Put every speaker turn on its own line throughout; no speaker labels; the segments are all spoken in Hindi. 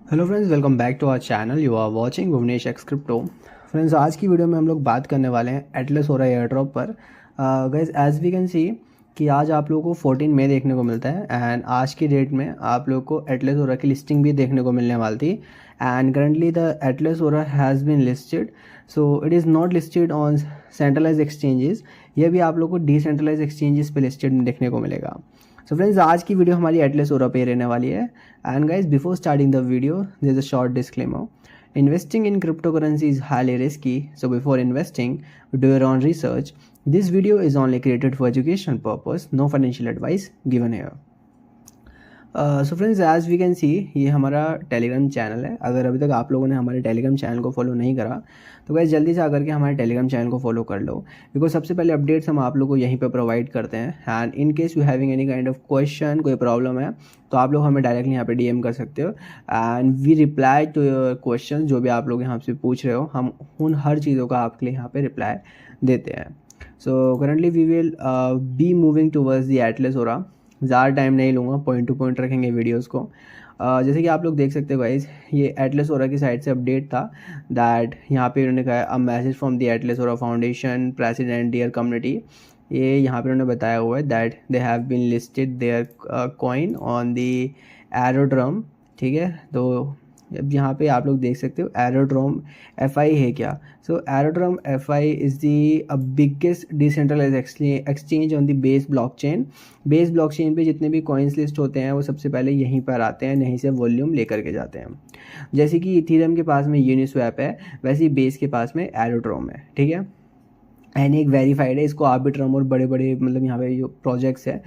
Hello friends, welcome back to our channel. You are watching Bhuvnesh X crypto. Friends, आज की वीडियो में हम लोग बात करने वाले हैं एटलस और एयर ड्रॉप पर। Guys, as we can see कि आज आप लोगों को 14 मई देखने को मिलता है एंड आज की डेट में आप लोग को एटलस ओरा की लिस्टिंग भी देखने को मिलने वाली थी। And currently the Atlas Ora has been listed, so it is not listed on centralised exchanges. ये भी आप लोग को डिसेंट्रलाइज एक्सचेंजेस पे लिस्टेड देखने को मिलेगा। सो फ्रेंड्स, आज की वीडियो हमारी एटलस ओरा पे रहने वाली है। And guys, before starting the video there is a short disclaimer. Investing in cryptocurrency is highly risky, so before investing, do your own research. This video is only created for education purpose, no financial advice given here. So friends, as we can see ये हमारा टेलीग्राम चैनल है। अगर अभी तक आप लोगों ने हमारे टेलीग्राम चैनल को फॉलो नहीं करा तो गाइस जल्दी से आकर के हमारे टेलीग्राम चैनल को फॉलो कर लो, बिकॉज सबसे पहले अपडेट्स हम आप लोग को यहीं पे प्रोवाइड करते हैं। And in case you having any kind of question, कोई प्रॉब्लम है तो आप लोग हमें डायरेक्टली यहाँ पे डीएम कर सकते हो and we reply to your question. जो भी आप लोग यहाँ से पूछ रहे हो, हम उन हर चीज़ों का आपके लिए यहाँ पे रिप्लाई देते हैं। So currently we will be moving towards the Atlas Aura. ज़्यादा टाइम नहीं लूँगा, पॉइंट टू पॉइंट रखेंगे वीडियोस को। जैसे कि आप लोग देख सकते हो गाइज, ये एटलस ओरा की साइड से अपडेट था दैट यहाँ पे उन्होंने कहा a message from the Atlas aura foundation president dear community. ये यहाँ पे उन्होंने बताया हुआ है that they have been listed their coin on the Aerodrome. ठीक है, तो अब यहाँ पे आप लोग देख सकते हो एरोड्रोम एफआई है क्या। So Aerodrome FI is the biggest decentralise exchange on the Base blockchain. Base blockchain पे जितने भी कॉइन्स लिस्ट होते हैं वो सबसे पहले यहीं पर आते हैं, यहीं से वॉल्यूम लेकर के जाते हैं। जैसे कि इथेरियम के पास में यूनिस्वैप है, वैसे ही बेस के पास में एरोड्रोम है। ठीक है, एंड एक वेरीफाइड है, इसको आर्बिट्रम और बड़े बड़े मतलब यहाँ पे जो प्रोजेक्ट्स है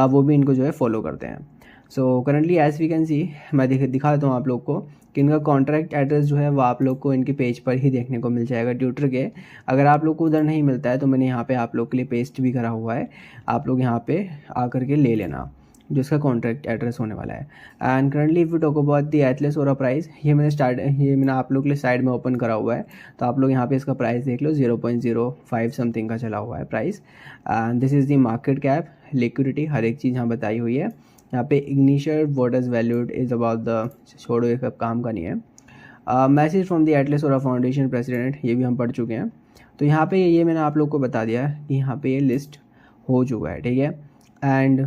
वो भी इनको जो है फॉलो करते हैं। So currently as we can see, मैं दिखा देता हूँ आप लोग को कि इनका कॉन्ट्रैक्ट एड्रेस जो है वो आप लोग को इनके पेज पर ही देखने को मिल जाएगा ट्विटर के। अगर आप लोग को उधर नहीं मिलता है तो मैंने यहाँ पे आप लोग के लिए पेस्ट भी करा हुआ है, आप लोग यहाँ पे आकर के ले लेना जो इसका कॉन्ट्रैक्ट एड्रेस होने वाला है। And currently if you talk about the Atlas aura price, ये मैंने आप लोग के लिए साइड में ओपन करा हुआ है, तो आप लोग यहाँ पे इसका प्राइस देख लो। 0.05 समथिंग का चला हुआ है price. And this is the market cap, liquidity, हर एक चीज़ यहाँ बताई हुई है। यहाँ पे इग्निशियर what is valued is about the, छोड़ो ये सब काम का नहीं है। Message from the Atlas aura foundation president, ये भी हम पढ़ चुके हैं। तो यहाँ पे ये मैंने आप लोग को बता दिया है कि यहाँ पे ये लिस्ट हो चुका है। ठीक है, and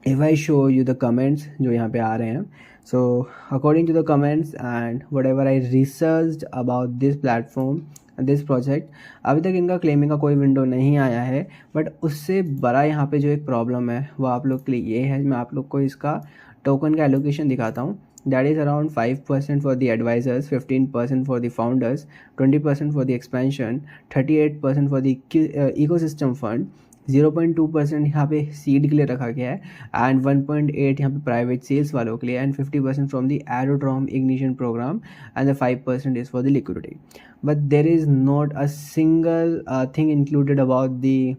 if I show you the comments जो यहाँ पे आ रहे हैं, so according to the comments and whatever I researched about this platform, this project, अभी तक इनका क्लेमिंग का कोई विंडो नहीं आया है। बट उससे बड़ा यहाँ पे जो एक प्रॉब्लम है वो आप लोग के लिए ये है, मैं आप लोग को इसका टोकन का एलोकेशन दिखाता हूँ। That is around 5% for the advisors, 15% for the founders, 20% for the expansion, 38% for the ecosystem fund, 0.2% यहाँ पे सीड के लिए रखा गया है एंड 1.8 यहाँ पे प्राइवेट सेल्स वालों के लिए, and 50% from the Aerodrome ignition program and the 5% is for the liquidity. But there is not a single thing included about the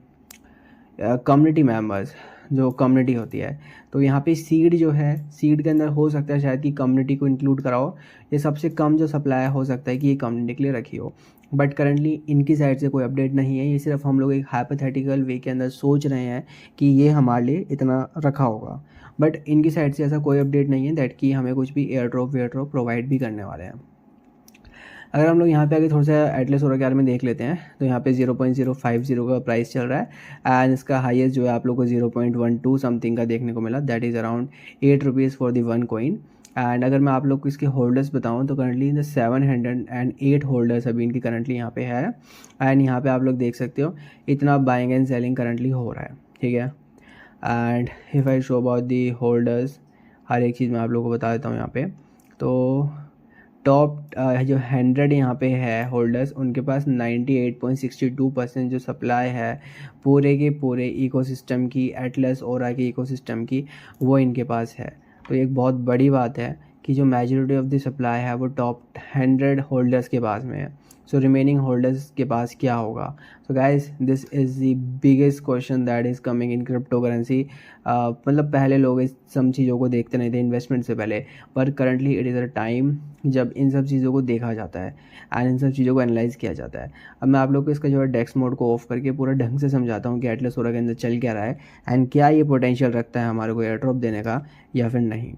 community members, जो कम्युनिटी होती है। तो यहाँ पे सीड जो है, सीड के अंदर हो सकता है शायद कि कम्युनिटी को इंक्लूड कराओ। ये सबसे कम जो सप्लाई हो सकता है कि ये कम्युनिटी के लिए रखी हो, बट करंटली इनकी साइड से कोई अपडेट नहीं है। ये सिर्फ हम लोग एक हाइपोथेटिकल वे के अंदर सोच रहे हैं कि ये हमारे लिए इतना रखा होगा, बट इनकी साइड से ऐसा कोई अपडेट नहीं है दैट कि हमें कुछ भी एयर ड्रॉप प्रोवाइड भी करने वाले हैं। अगर हम लोग यहाँ पे आगे थोड़ा सा एटलस ओरा के बारे में देख लेते हैं तो यहाँ पे 0.050 का प्राइस चल रहा है एंड इसका हाईएस्ट जो है आप लोग को 0.12 समथिंग का देखने को मिला, that is around 8 rupees for the one coin. And अगर मैं आप लोग को इसके होल्डर्स बताऊँ तो करंटली इन 708 होल्डर्स अभी इनकी करंटली यहाँ पे है। एंड यहाँ पे आप लोग देख सकते हो इतना बाइंग एंड सेलिंग करंटली हो रहा है। ठीक है, and if I show about the holders, हर एक चीज़ मैं आप लोग को बता देता हूँ यहाँ पे। तो टॉप जो 100 यहाँ पे है होल्डर्स, उनके पास 98.62% जो सप्लाई है पूरे के पूरे इकोसिस्टम की, एटलस ओरा के इकोसिस्टम की, वो इनके पास है। तो एक बहुत बड़ी बात है कि जो मेजॉरिटी ऑफ द सप्लाई है वो टॉप 100 होल्डर्स के पास में है। सो रिमेनिंग होल्डर्स के पास क्या होगा? So guys, this is the biggest question that is coming in crypto currency. मतलब पहले लोग इस सब चीज़ों को देखते नहीं थे इन्वेस्टमेंट से पहले, पर currently it is a time जब इन सब चीज़ों को देखा जाता है एंड इन सब चीज़ों को एनालाइज किया जाता है। अब मैं आप लोग को इसका जो है डेक्स मोड को ऑफ करके पूरा ढंग से समझाता हूँ कि एटलस ओरा के अंदर चल क्या रहा है एंड क्या ये पोटेंशियल रखता है हमारे को एयर ड्रॉप देने का या फिर नहीं।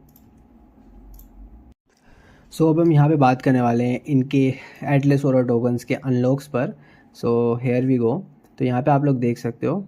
सो अब हम यहाँ पे बात करने वाले हैं इनके एटलस और टोकन्स के अनलॉक्स पर। So here we go. तो यहाँ पे आप लोग देख सकते हो,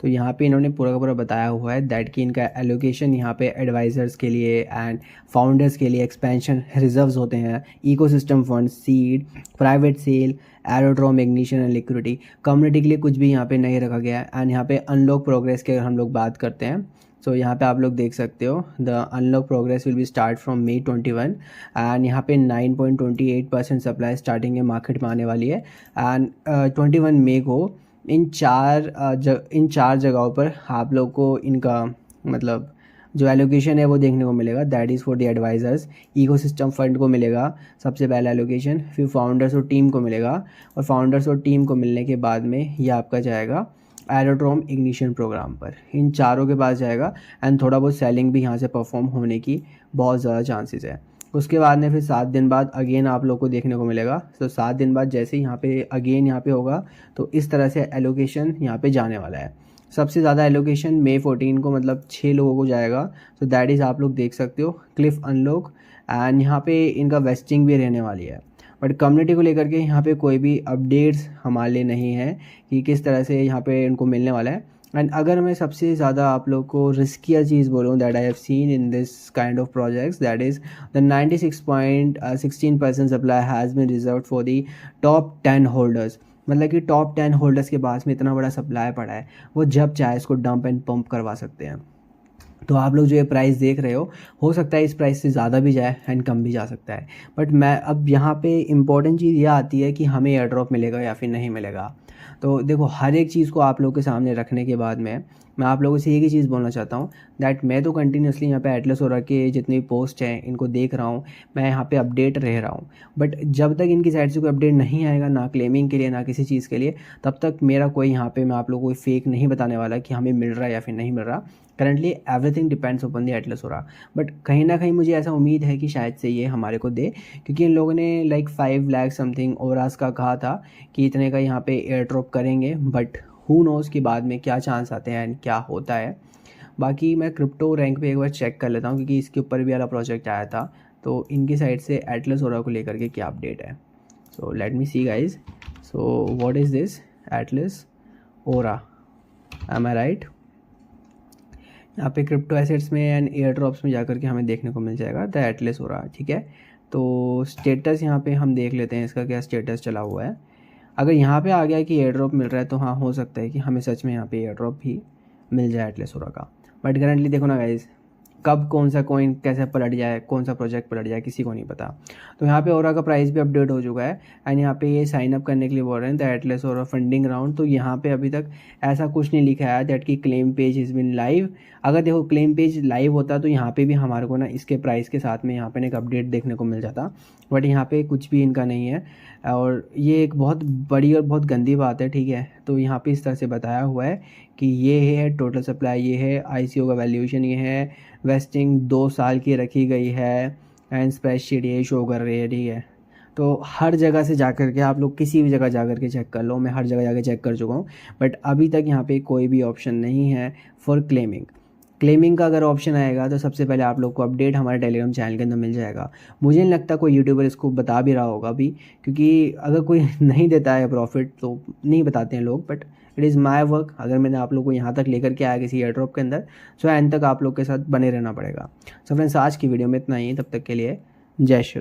तो यहाँ पे इन्होंने पूरा का पूरा बताया हुआ है दैट कि इनका एलोकेशन यहाँ पे एडवाइज़र्स के लिए एंड फाउंडर्स के लिए एक्सपेंशन रिजर्व्स होते हैं, ecosystem fund, seed, private sale, aerodrome, ignition and liquidity. Community के लिए कुछ भी यहाँ पे नहीं रखा गया है। एंड यहाँ पे अनलॉक प्रोग्रेस के अगर हम लोग बात करते हैं, सो यहाँ पे आप लोग देख सकते हो the unlock progress will be start from May 21 and यहाँ पे 9.28% सप्लाई स्टार्टिंग है मार्केट में आने वाली है। एंड 21 मई को इन चार जगहों पर आप लोग को इनका मतलब जो एलोकेशन है वो देखने को मिलेगा। That is for the advisers. Ecosystem fund को मिलेगा सबसे पहला एलोकेशन, फिर फाउंडर्स और टीम को मिलेगा, और फाउंडर्स और टीम को मिलने के बाद में ये आपका जाएगा एरोड्रोम इग्निशन प्रोग्राम पर। इन चारों के पास जाएगा एंड थोड़ा बहुत सेलिंग भी यहाँ से परफॉर्म होने की बहुत ज़्यादा चांसेस है। उसके बाद में फिर 7 दिन बाद अगेन आप लोग को देखने को मिलेगा। तो 7 दिन बाद जैसे ही यहाँ पे अगेन यहाँ पे होगा तो इस तरह से एलोकेशन यहाँ पे जाने वाला है। सबसे ज़्यादा एलोकेशन May 14 को मतलब 6 लोगों को जाएगा। तो दैट इज़ आप लोग देख सकते हो क्लिफ अनलॉक। एंड यहाँ पे इनका वेस्टिंग भी रहने वाली है। बट कम्युनिटी को लेकर के यहाँ पे कोई भी अपडेट्स हमारे लिए नहीं है कि किस तरह से यहाँ पे इनको मिलने वाला है। एंड अगर मैं सबसे ज़्यादा आप लोग को रिस्कियर चीज़ बोलूँ that I have seen in this kind of projects, that is the 96.16% supply has been reserved for the top 10 holders. मतलब कि टॉप 10 होल्डर्स के पास में इतना बड़ा सप्लाई पड़ा है, वो जब चाहे इसको डंप एंड पंप करवा सकते हैं। तो आप लोग जो ये प्राइस देख रहे हो सकता है इस प्राइस से ज़्यादा भी जाए एंड कम भी जा सकता है। बट मैं अब यहाँ पे इम्पॉर्टेंट चीज़ ये आती है कि हमें एयर ड्रॉप मिलेगा या फिर नहीं मिलेगा। तो देखो हर एक चीज़ को आप लोग के सामने रखने के बाद में मैं आप लोगों से एक ही चीज़ बोलना चाहता हूँ दैट मैं तो कंटिन्यूसली यहाँ पे एटलस और के जितनी भी पोस्ट हैं इनको देख रहा हूँ, मैं यहाँ पे अपडेट रह रहा हूँ। बट जब तक इनकी साइड से कोई अपडेट नहीं आएगा, ना क्लेमिंग के लिए ना किसी चीज़ के लिए, तब तक मेरा कोई यहाँ पे मैं आप लोगों को फेक नहीं बताने वाला कि हमें मिल रहा है या फिर नहीं मिल रहा। करंटली एवरीथिंग डिपेंड्स अपन दी एटलस हो रहा। बट कहीं ना कहीं मुझे ऐसा उम्मीद है कि शायद से ये हमारे को दे, क्योंकि इन लोगों ने लाइक 5 लाख समथिंग ओरास का कहा था कि इतने का यहाँ पे एयर ड्रॉप करेंगे। बट हु नोज़ कि बाद में क्या चांस आते हैं एंड क्या होता है। बाकी मैं क्रिप्टो रैंक पे एक बार चेक कर लेता हूँ क्योंकि इसके ऊपर भी वाला प्रोजेक्ट आया था, तो इनकी साइड से एटलस ओरा को लेकर के क्या अपडेट है। So let me see guys. So what is this Atlas Ora, am I right? यहाँ पे क्रिप्टो एसेट्स में एंड एयर ड्रॉप्स में जाकर के हमें देखने को मिल जाएगा द एटलस ओरा। ठीक है, तो स्टेटस यहाँ पे हम देख लेते हैं इसका क्या स्टेटस चला हुआ है। अगर यहाँ पे आ गया कि एयर ड्रॉप मिल रहा है तो हाँ हो सकता है कि हमें सच में यहाँ पे एयर ड्रॉप भी मिल जाए एटलस ओरा का। बट करंटली देखो ना गाइज, कब कौन सा कॉइन कैसे पलट जाए, कौन सा प्रोजेक्ट पलट जाए, किसी को नहीं पता। तो यहाँ पे ओरा का प्राइस भी अपडेट हो चुका है एंड यहाँ पे ये साइन अप करने के लिए बोल रहे हैं the Atlas aura funding round. तो यहाँ पे अभी तक ऐसा कुछ नहीं लिखा है दैट कि claim page is been live. अगर देखो क्लेम पेज लाइव होता तो यहाँ पे भी हमारे को ना इसके प्राइस के साथ में यहाँ पे एक अपडेट देखने को मिल जाता। बट यहाँ पे कुछ भी इनका नहीं है और ये एक बहुत बड़ी और बहुत गंदी बात है। ठीक है, तो यहाँ पे इस तरह से बताया हुआ है कि ये है टोटल सप्लाई, ये है ICO का वैल्यूएशन, ये है वेस्टिंग 2 साल की रखी गई है एंड स्प्रेडशीट ये शो कर रही है। ठीक है, तो हर जगह से जाकर के आप लोग किसी भी जगह जाकर के चेक कर लो, मैं हर जगह जाकर चेक कर चुका हूँ। बट अभी तक यहाँ पे कोई भी ऑप्शन नहीं है फॉर क्लेमिंग का अगर ऑप्शन आएगा तो सबसे पहले आप लोग को अपडेट हमारे टेलीग्राम चैनल के अंदर मिल जाएगा। मुझे नहीं लगता कोई यूट्यूबर इसको बता भी रहा होगा अभी, क्योंकि अगर कोई नहीं देता है प्रॉफिट तो नहीं बताते हैं लोग। But it is my work, अगर मैंने आप लोग को यहाँ तक लेकर के आया किसी एयर ड्रॉप के अंदर, सो एंड तक आप लोग के साथ बने रहना पड़ेगा। सो फ्रेंड्स आज की वीडियो में इतना ही, तब तक के लिए जय श्री राम।